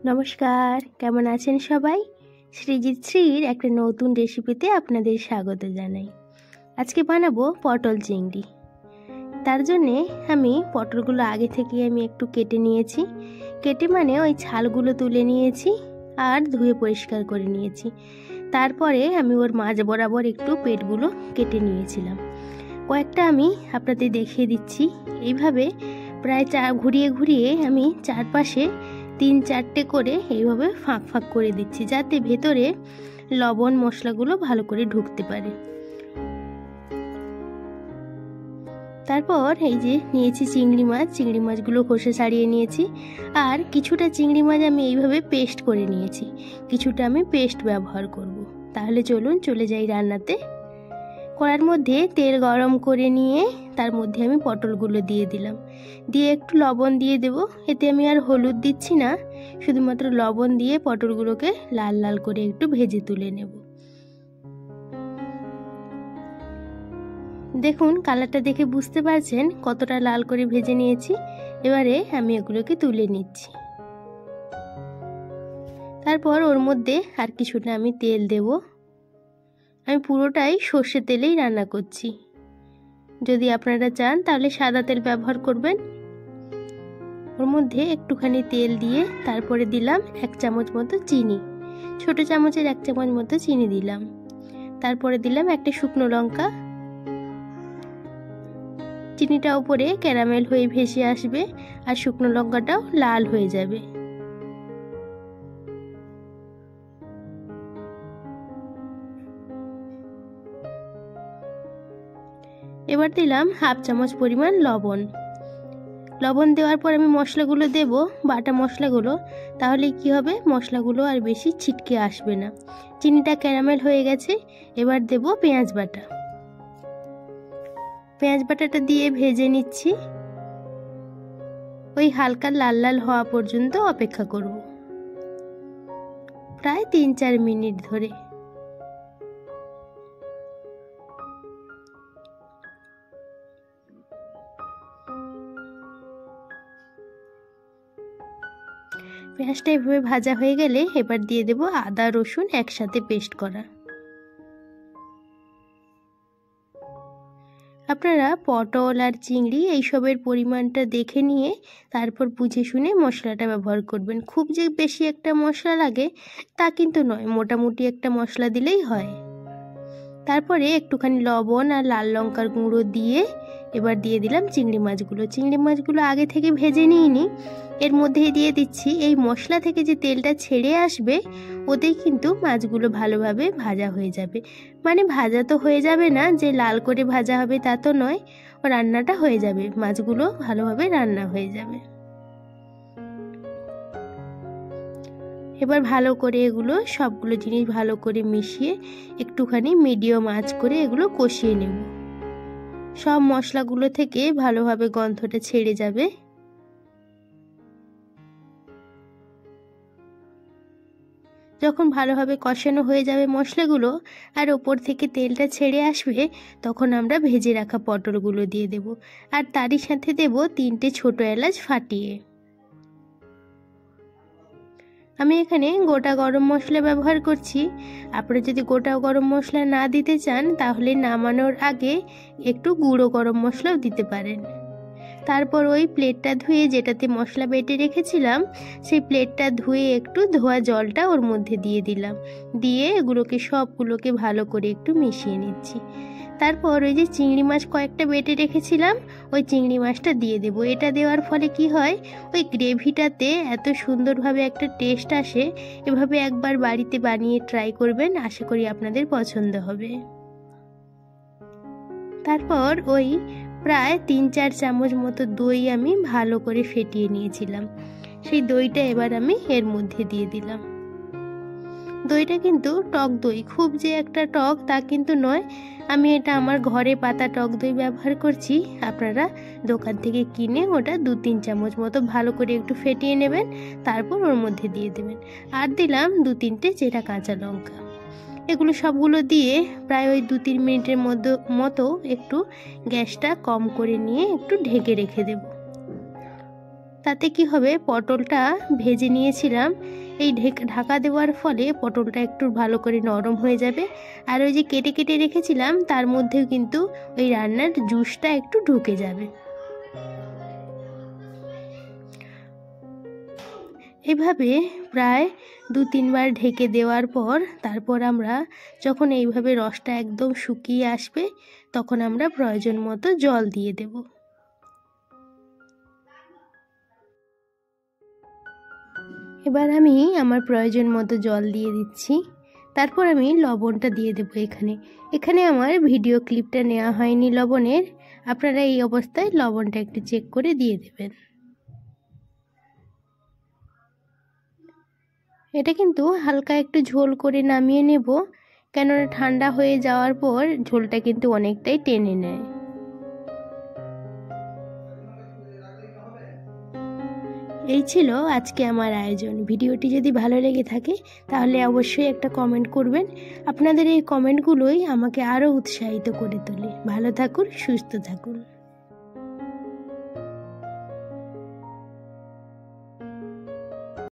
নমস্কার, কেমন আছেন সবাই? সৃজিত শ্রীর একটা নতুন রেসিপিতে আপনাদের স্বাগত জানাই। আজকে বানাবো পটল চিংড়ি। তার জন্যে আমি পটলগুলো আগে থেকে একটু কেটে নিয়েছি। কেটে মানে ওই ছালগুলো তুলে নিয়েছি আর ধুয়ে পরিষ্কার করে নিয়েছি। তারপরে আমি ওর মাঝ বরাবর একটু পেটগুলো কেটে নিয়েছিলাম। কয়েকটা আমি আপনাদের দেখিয়ে দিচ্ছি। এইভাবে প্রায় ঘুরিয়ে ঘুরিয়ে আমি চারপাশে 3-4টে করে এইভাবে ফাঁক ফাঁক করে দিচ্ছি, যাতে ভেতরে লবণ মশলাগুলো ভালো করে ঢুকতে পারে। তারপর এই যে নিয়েছি চিংড়ি মাছগুলো খোসা ছাড়িয়ে নিয়েছি। আর কিছুটা চিংড়ি মাছ আমি এইভাবে পেস্ট করে নিয়েছি, কিছুটা আমি পেস্ট ব্যবহার করব। তাহলে চলুন চলে যাই রান্নাতে। কড়ার মধ্যে তেল গরম করে নিয়ে তার মধ্যে আমি পটলগুলো দিয়ে দিলাম। দিয়ে একটু লবণ দিয়ে দেব। এতে আমি আর হলুদ দিচ্ছি না, শুধুমাত্র লবণ দিয়ে পটলগুলোকে লাল লাল করে একটু ভেজে তুলে নেব। দেখুন কালারটা দেখে বুঝতে পারছেন কতটা লাল করে ভেজে নিয়েছি। এবারে আমি এগুলোকে তুলে নিচ্ছি। তারপর ওর মধ্যে আর কিছুটা আমি তেল দেব। আমি পুরোটাই সর্ষে তেলেই রান্না করছি। যদি আপনারা চান তাহলে সাদা তেল ব্যবহার করবেন। ওর মধ্যে একটুখানি তেল দিয়ে তারপরে দিলাম 1 চামচ মতো চিনি, ছোট চামচের 1 চামচ মতো চিনি দিলাম। তারপরে দিলাম একটা শুকনো লঙ্কা। চিনিটা উপরে ক্যারামেল হয়ে ভেসে আসবে আর শুকনো লঙ্কাটাও লাল হয়ে যাবে। এবার দিলাম 1/2 চামচ পরিমাণ লবণ। লবণ দেওয়ার পর আমি মশলাগুলো দেব, বাটা মশলাগুলো। তাহলে কি হবে, মশলাগুলো আর বেশি ছিটকে আসবে না। চিনিটা ক্যারামেল হয়ে গেছে। এবার দেব পেঁয়াজ বাটা। পেঁয়াজ বাটাটা দিয়ে ভেজে নিচ্ছি। ওই হালকা লাল লাল হওয়া পর্যন্ত অপেক্ষা করব, প্রায় 3-4 মিনিট ধরে। পেঁয়াজটা এভাবে ভাজা হয়ে গেলে এবার দিয়ে দেব আদা রসুন একসাথে পেস্ট করা। আপনারা পটল আর চিংড়ি এইসবের পরিমাণটা দেখে নিয়ে তারপর বুঝে শুনে মশলাটা ব্যবহার করবেন। খুব যে বেশি একটা মশলা লাগে তা কিন্তু নয়, মোটামুটি একটা মশলা দিলেই হয়। তারপরে একটুখানি লবণ আর লাল লঙ্কার গুঁড়ো দিয়ে এবার দিয়ে দিলাম চিংড়ি মাছগুলো আগে থেকে ভেজে নিইনি, এর মধ্যেই দিয়ে দিচ্ছি। এই মশলা থেকে যে তেলটা ছেড়ে আসবে ওতেই কিন্তু মাছগুলো ভালোভাবে ভাজা হয়ে যাবে। মানে ভাজা তো হয়ে যাবে না, যে লাল করে ভাজা হবে তা তো নয়, রান্নাটা হয়ে যাবে, মাছগুলো ভালোভাবে রান্না হয়ে যাবে। এবার ভালো করে এগুলো সবগুলো জিনিস ভালো করে মিশিয়ে একটুখানি মিডিয়াম আঁচ করে এগুলো কষিয়ে নেব। সব মশলাগুলো থেকে ভালোভাবে গন্ধটা ছেড়ে যাবে। যখন ভালোভাবে কষানো হয়ে যাবে মশলাগুলো আর ওপর থেকে তেলটা ছেড়ে আসবে, তখন আমরা ভেজে রাখা পটলগুলো দিয়ে দেব। আর তারই সাথে দেব 3টে ছোট এলাচ ফাটিয়ে। আমি এখানে গোটা গরম মশলা ব্যবহার করছি। আপনারা যদি গোটা গরম মশলা না দিতে চান তাহলে নামানোর আগে একটু গুঁড়ো গরম মশলাও দিতে পারেন। তারপর ওই প্লেটটা ধুয়ে যেটাতে মশলা বেটে রেখেছিলাম সেই প্লেটটা ধুয়ে একটু ধোয়া জলটা ওর মধ্যে দিয়ে দিলাম। দিয়ে এগুলোকে সবগুলোকে ভালো করে একটু মিশিয়ে নিচ্ছি। তারপর ওই যে চিংড়ি মাছ কয়েকটা বেটে রেখেছিলাম ওই চিংড়ি মাছটা দিয়ে দেব। এটা দেওয়ার ফলে কি হয়, ওই গ্রেভিটাতে এত সুন্দরভাবে একটা টেস্ট আসে। এভাবে একবার বাড়িতে বানিয়ে ট্রাই করবেন, আশা করি আপনাদের পছন্দ হবে। তারপর ওই প্রায় 3-4 চামচ মতো দই আমি ভালো করে ফেটিয়ে নিয়েছিলাম, সেই দইটা এবার আমি এর মধ্যে দিয়ে দিলাম। দইটা কিন্তু টক দই, খুব যে একটা টক তা কিন্তু নয়। আমি এটা আমার ঘরে পাতা টক দই ব্যবহার করছি। আপনারা দোকান থেকে কিনে ওটা 2-3 চামচ মতো ভালো করে একটু ফেটিয়ে নেবেন, তারপর ওর মধ্যে দিয়ে দেবেন। আর দিলাম 2-3টে চেরা কাঁচা লঙ্কা। এগুলো সবগুলো দিয়ে প্রায় ওই 2-3 মিনিটের মতো একটু গ্যাসটা কম করে নিয়ে একটু ঢেকে রেখে দেব। তাতে কি হবে, পটলটা ভেজে নিয়েছিলাম, এই ঢাকা দেওয়ার ফলে পটলটা একটু ভালো করে নরম হয়ে যাবে। আর ওই যে কেটে কেটে রেখেছিলাম তার মধ্যেও কিন্তু ওই রান্নার জুসটা একটু ঢুকে যাবে। এভাবে প্রায় 2-3 বার ঢেকে দেওয়ার পর তারপর আমরা যখন এইভাবে রসটা একদম শুকিয়ে আসবে তখন আমরা প্রয়োজন মতো জল দিয়ে দেব। এবার আমি আমার প্রয়োজন মতো জল দিয়ে দিচ্ছি। তারপর আমি লবণটা দিয়ে দেবো। এখানে আমার ভিডিও ক্লিপটা নেওয়া হয়নি লবণের, আপনারা এই অবস্থায় লবণটা একটু চেক করে দিয়ে দেবেন। এটা কিন্তু হালকা একটু ঝোল করে নামিয়ে নেব, কেননা ঠান্ডা হয়ে যাওয়ার পর ঝোলটা কিন্তু অনেকটাই টেনে নেয়। এই ছিল আজকে আমার আয়োজন। ভিডিওটি যদি ভালো লেগে থাকে তাহলে অবশ্যই একটা কমেন্ট করবেন। আপনাদের এই কমেন্টগুলোই আমাকে আরও উৎসাহিত করে তোলে। ভালো থাকুন, সুস্থ থাকুন।